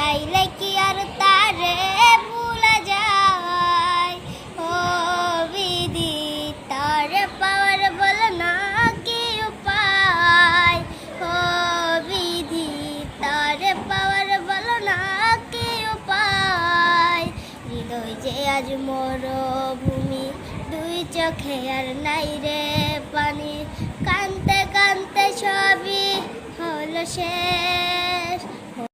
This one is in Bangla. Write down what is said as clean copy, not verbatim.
চাইলে কি আর তারে ভুলা যায়? ও বিধি, তারে পাওয়ার বলো না কি উপায়? ও বিধি, তারে পাওয়ার বলো না কি উপায়? হৃদয় যে আজ মরুভূমি, দুই চোখে আর নাই রে পানি, কানতে কানতে সবই হলো শেষ।